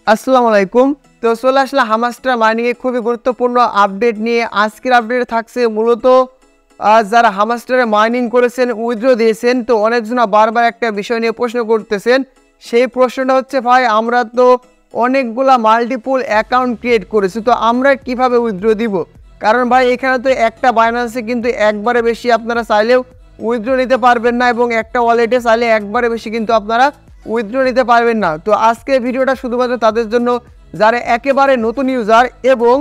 আসসালামু আলাইকুম। তো চলে আসলাম হামাস্টার মাইনিংয়ে খুবই গুরুত্বপূর্ণ আপডেট নিয়ে। আজকের আপডেটে থাকছে মূলত যারা হামাস্টারে মাইনিং করেছেন, উইথড্র দিয়েছেন, তো অনেকজন বারবার একটা বিষয় নিয়ে প্রশ্ন করতেছেন। সেই প্রশ্নটা হচ্ছে, ভাই আমরা তো অনেকগুলা মাল্টিপল অ্যাকাউন্ট ক্রিয়েট করেছি, তো আমরা কিভাবে উইথড্র দিব? কারণ ভাই এখানে তো একটা বাইন্যান্সে কিন্তু একবারে বেশি আপনারা চাইলেও উইথড্র নিতে পারবেন না, এবং একটা ওয়ালেটে চাইলে একবারে বেশি কিন্তু আপনারা উইথড্র নিতে পারবেন না। তো আজকের ভিডিওটা শুধুমাত্র তাদের জন্য যারা একেবারে নতুন ইউজার এবং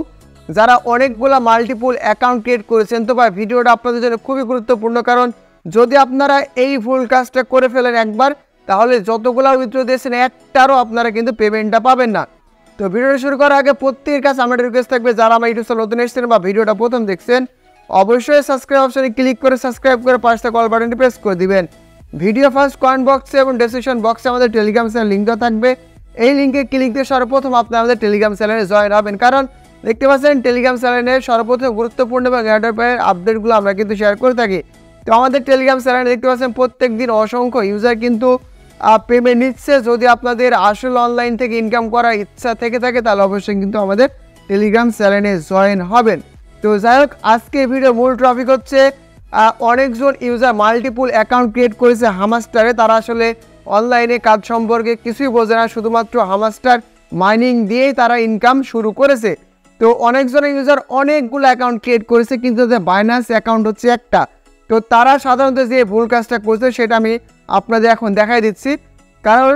যারা অনেকগুলা মাল্টিপল অ্যাকাউন্ট ক্রিয়েট করেছেন। তো ভাই ভিডিওটা আপনাদের জন্য খুবই গুরুত্বপূর্ণ, কারণ যদি আপনারা এই ভুল কাজটা করে ফেলেন একবার, তাহলে যতগুলো উইথড্র দিয়েছেন একটারও আপনারা কিন্তু পেমেন্টটা পাবেন না। তো ভিডিওটা শুরু করার আগে প্রত্যেকের কাছে আমার রিকোয়েস্ট থাকবে, যারা আমার ইউটিউব চ্যানেল নতুন এসেছেন বা ভিডিওটা প্রথম দেখছেন, অবশ্যই সাবস্ক্রাইব অপশনে ক্লিক করে সাবস্ক্রাইব করে পাশে থাকা অল বাটনটি প্রেস করে দিবেন। ভিডিও ফার্স্ট কমেন্ট বক্সে এবং ডেসক্রিপশন বক্সে আমাদের টেলিগ্রাম চ্যানেল লিঙ্ক দেওয়া থাকবে। এই লিঙ্কে ক্লিক দিয়ে সর্বপ্রথম আপনি আমাদের টেলিগ্রাম চ্যানেলে জয়েন হবেন, কারণ দেখতে পাচ্ছেন টেলিগ্রাম চ্যানেলে সর্বপ্রথম গুরুত্বপূর্ণ এবং এন্টারপ্রাইজ আপডেটগুলো আমরা কিন্তু শেয়ার করে থাকি। তো আমাদের টেলিগ্রাম চ্যানেলে দেখতে পাচ্ছেন প্রত্যেক দিন অসংখ্য ইউজার কিন্তু পেমেন্ট নিচ্ছে। যদি আপনাদের আসল অনলাইন থেকে ইনকাম করার ইচ্ছা থেকে থাকে, তাহলে অবশ্যই কিন্তু আমাদের টেলিগ্রাম চ্যানেলে জয়েন হবেন। তো যাই হোক, আজকে ভিডিও মূল টপিক হচ্ছে অনেকজন ইউজার মাল্টিপল অ্যাকাউন্ট ক্রিয়েট করেছে হামাস্টারে। তারা আসলে অনলাইনে কাজ সম্পর্কে কিছুই বোঝে না, শুধুমাত্র হামাস্টার মাইনিং দিয়েই তারা ইনকাম শুরু করেছে। তো অনেকজন ইউজার অনেকগুলো অ্যাকাউন্ট ক্রিয়েট করেছে, কিন্তু তাদের বাইন্যান্স অ্যাকাউন্ট হচ্ছে একটা। তো তারা সাধারণত যে ভুল কাজটা করছে সেটা আমি আপনাদের এখন দেখাই দিচ্ছি। কারণ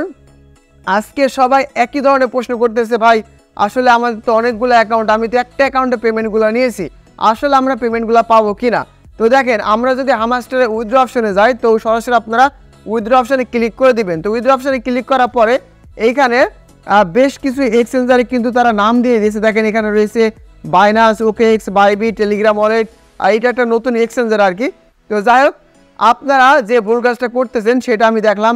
আজকে সবাই একই ধরনের প্রশ্ন করতেছে, ভাই আসলে আমাদের তো অনেকগুলো অ্যাকাউন্ট, আমি তো একটা অ্যাকাউন্টে পেমেন্টগুলো নিয়েছি, আসলে আমরা পেমেন্টগুলো পাবো কিনা? তো দেখেন, আমরা যদি হামাস্টারে উইথড্র অপশনে যাই, তো সরাসরি আপনারা উইথড্র অপশনে ক্লিক করে দিবেন। তো উইথড্র অপশনে ক্লিক করার পরে এইখানে বেশ কিছু এক্সচেঞ্জারে কিন্তু তারা নাম দিয়ে দিয়েছে। দেখেন এখানে রয়েছে Binance, OKX, Bybit, Telegram wallet, এইটা একটা নতুন এক্সচেঞ্জার আর কি। তো যাই হোক, আপনারা যে ভুল কাজটা করতেছেন সেটা আমি দেখলাম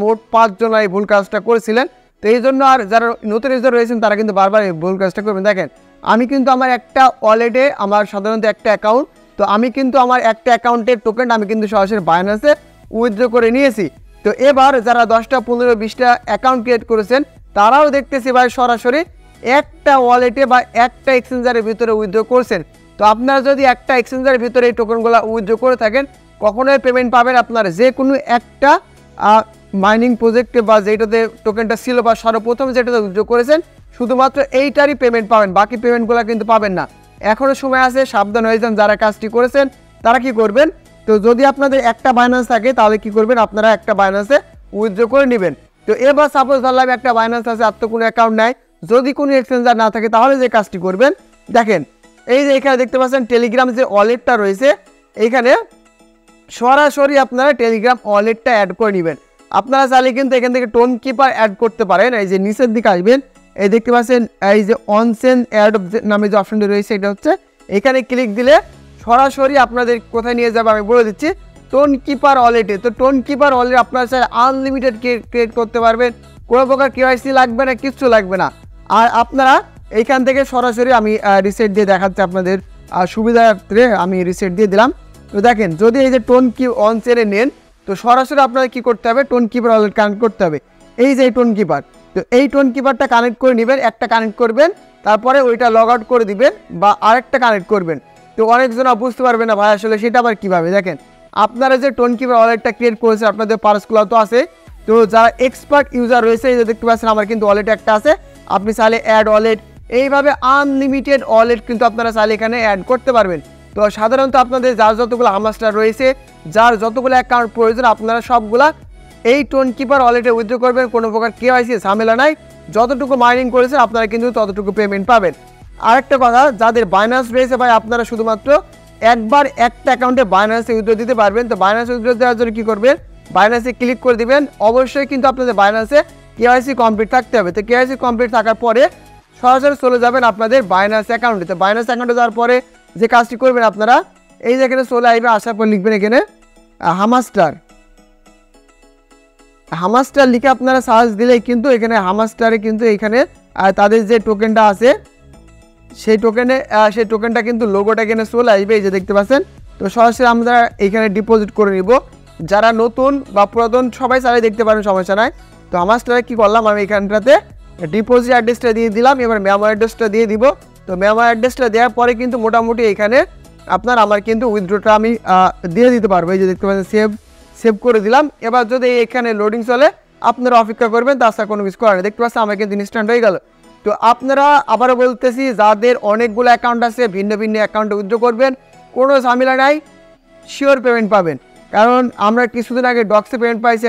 মোট 5 জন এই ভুল কাজটা করেছিলেন। তো এই জন্য আর যারা নতুন ইউজার রয়েছেন তারা কিন্তু বারবার এই ভুল কাজটা করবেন। দেখেন আমি কিন্তু আমার একটা ওয়ালেটে, আমার সাধারণত একটা অ্যাকাউন্ট, তো আমি কিন্তু আমার একটা অ্যাকাউন্টের টোকেন আমি কিন্তু সরাসরি বাইন্যান্সে উইথড্র করে নিয়েছি। তো এবার যারা 10টা 15 20টা অ্যাকাউন্ট ক্রিয়েট করেছেন, তারাও দেখতেছি ভাই সরাসরি একটা ওয়ালেটে বা একটা এক্সচেঞ্জারের ভিতরে উইথড্র করছেন। তো আপনারা যদি একটা এক্সচেঞ্জারের ভিতরে এই টোকেনগুলো উইথড্র করে থাকেন, কখনোই পেমেন্ট পাবেন আপনারা যে কোনো একটা মাইনিং প্রজেক্টে বা যেটাতে টোকেনটা ছিল বা সর্বপ্রথম যেটাতে উইথড্র করেছেন, শুধুমাত্র এইটারই পেমেন্ট পাবেন, বাকি পেমেন্টগুলো কিন্তু পাবেন না। এখনও সময় আছে, সাবধান হয়ে যান যারা কাজটি করেছেন। তারা কি করবেন? তো যদি আপনাদের একটা বাইন্যান্স থাকে, তাহলে কি করবেন, আপনারা একটা বাইন্যান্সে উইথড্র করে নেবেন। তো এবার সাপোজ ধরলাম একটা বাইন্যান্স আছে, আর তো কোনো অ্যাকাউন্ট নাই, যদি কোনো এক্সচেঞ্জার না থাকে, তাহলে যে কাজটি করবেন, দেখেন এই যে এখানে দেখতে পাচ্ছেন টেলিগ্রাম যে ওয়ালেটটা রয়েছে, এইখানে সরাসরি আপনারা টেলিগ্রাম ওয়ালেটটা অ্যাড করে নেবেন। আপনারা চাইলে কিন্তু এখান থেকে টোন কিপার অ্যাড করতে পারেন। এই যে নিচের দিকে আসবেন, এই দেখতে পাচ্ছেন এই যে অনসেন অ্যাড নামে যে অপশনটি রয়েছে, এটা হচ্ছে এখানে ক্লিক দিলে সরাসরি আপনাদের কোথায় নিয়ে যাবে আমি বলে দিচ্ছি, টোন কিপার ওয়ালেটে। তো টোন কিপার ওয়ালেট আপনারা চাইলে আনলিমিটেড ক্রিয়েট করতে পারবেন, কোনো প্রকার কেওয়াইসি লাগবে না, কিচ্ছু লাগবে না। আর আপনারা এইখান থেকে সরাসরি আমি রিসেট দিয়ে দেখাচ্ছি আপনাদের সুবিধার্থে, আমি রিসেট দিয়ে দিলাম। তো দেখেন, যদি এই যে টোন কি অনসেনে নেন, তো সরাসরি আপনারা কি করতে হবে, টোন কিপার ওয়ালেট কানেক্ট করতে হবে। এই যে টোন কিপার, তো এই টোন কিপারটা কানেক্ট করে নেবেন, একটা কানেক্ট করবেন, তারপরে ওইটা লগ আউট করে দিবেন বা আরেকটা কানেক্ট করবেন। তো অনেকজন বুঝতে পারবে না ভাই আসলে সেটা আবার কীভাবে। দেখেন আপনারা যে টোন কিপার ওয়ালেটটা ক্রিয়েট করেছে, আপনাদের পার্সগুলো তো আছে। তো যারা এক্সপার্ট ইউজার রয়েছে, এই যে দেখতে পাচ্ছেন আমার কিন্তু ওয়ালেট একটা আছে, আপনি চাইলে অ্যাড ওয়ালেট, এইভাবে আনলিমিটেড ওয়ালেট কিন্তু আপনারা চাইলে এখানে অ্যাড করতে পারবেন। তো সাধারণত আপনাদের যার যতগুলো হামাস্টার রয়েছে, যার যতগুলো অ্যাকাউন্ট প্রয়োজন, আপনারা সবগুলা এই টোন কিপার ওয়ালেটে উইথড্র করবেন, কোনো প্রকার কেওয়াইসি ঝামেলা নাই। যতটুকু মাইনিং করেছেন আপনারা কিন্তু ততটুকু পেমেন্ট পাবেন। আরেকটা কথা, যাদের বাইন্যান্স রয়েছে ভাই, আপনারা শুধুমাত্র একবার একটা অ্যাকাউন্টে বাইন্যান্সে উইথড্র দিতে পারবেন। তো বাইন্যান্সে উইথড্র দেওয়ার জন্য কী করবেন, বাইন্যান্সে ক্লিক করে দিবেন। অবশ্যই কিন্তু আপনাদের বাইন্যান্সে কেওয়াইসি কমপ্লিট থাকতে হবে। তো কেওয়াইসি কমপ্লিট থাকার পরে সরাসরি চলে যাবেন আপনাদের বাইন্যান্স অ্যাকাউন্টে। তো বাইন্যান্স অ্যাকাউন্টে যাওয়ার পরে যে কাজটি করবেন, আপনারা এই যে এখানে চলে আসবে, আসার পর লিখবেন এখানে হামাস্টার লিখে আপনারা সার্চ দিলেই কিন্তু এখানে হামাস্টারে কিন্তু এখানে তাদের যে টোকেনটা আছে সেই টোকেনটা কিন্তু লোগোটা এখানে চলে আসবে, এই যে দেখতে পাচ্ছেন। তো সরাসরি আমরা এখানে ডিপোজিট করে নিব। যারা নতুন বা পুরাতন সবাই চাইলে দেখতে পারেন, সমস্যা নাই। তো হামাস্টারে কি করলাম, আমি এখানটাতে ডিপোজিট অ্যাড্রেসটা দিয়ে দিলাম, এবার মেমো অ্যাড্রেসটা দিয়ে দিব। তো মেমো অ্যাড্রেসটা দেওয়ার পরে কিন্তু মোটামুটি এখানে আমার কিন্তু উইথড্রটা আমি দিয়ে দিতে পারবো। এই যে দেখতে পাচ্ছেন সেভ করে দিলাম। এবার যদি এখানে লোডিং চলে আপনারা অপেক্ষা করবেন, তাছাড়া কোনো কিছু করার নেই। দেখতে পাচ্ছেন আমার কিন্তু ইনস্ট্যান্ট হয়ে গেল। তো আপনারা আবারও বলতেছি, যাদের অনেকগুলো অ্যাকাউন্ট আছে ভিন্ন ভিন্ন অ্যাকাউন্টে উইথড্র করবেন, কোনো ঝামেলা নাই, শিওর পেমেন্ট পাবেন। কারণ আমরা কিছুদিন আগে ডক্সে পেমেন্ট পাইছি,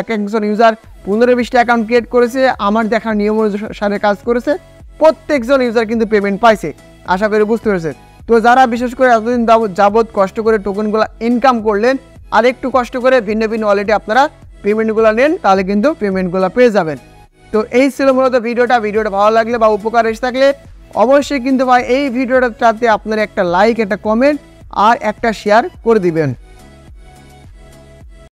একজন ইউজার 15-20টা অ্যাকাউন্ট ক্রিয়েট করেছে, আমার দেখার নিয়ম অনুসারে কাজ করেছে, প্রত্যেকজন ইউজার কিন্তু পেমেন্ট পাইছে, আশা করি বুঝতে পেরেছে। তো যারা বিশেষ করে এতদিন যাবৎ কষ্ট করে টোকেনগুলো ইনকাম করলেন, আর একটু কষ্ট করে ভিন্ন ভিন্ন ওয়ালেটে আপনারা পেমেন্টগুলো নেন, তাহলে কিন্তু পেমেন্টগুলো পেয়ে যাবেন। তো এই ছিল মূলত ভিডিওটা ভালো লাগলে বা উপকার এসে থাকলে অবশ্যই কিন্তু ভাই এই ভিডিওটাতে আপনারা একটা লাইক, একটা কমেন্ট আর একটা শেয়ার করে দিবেন।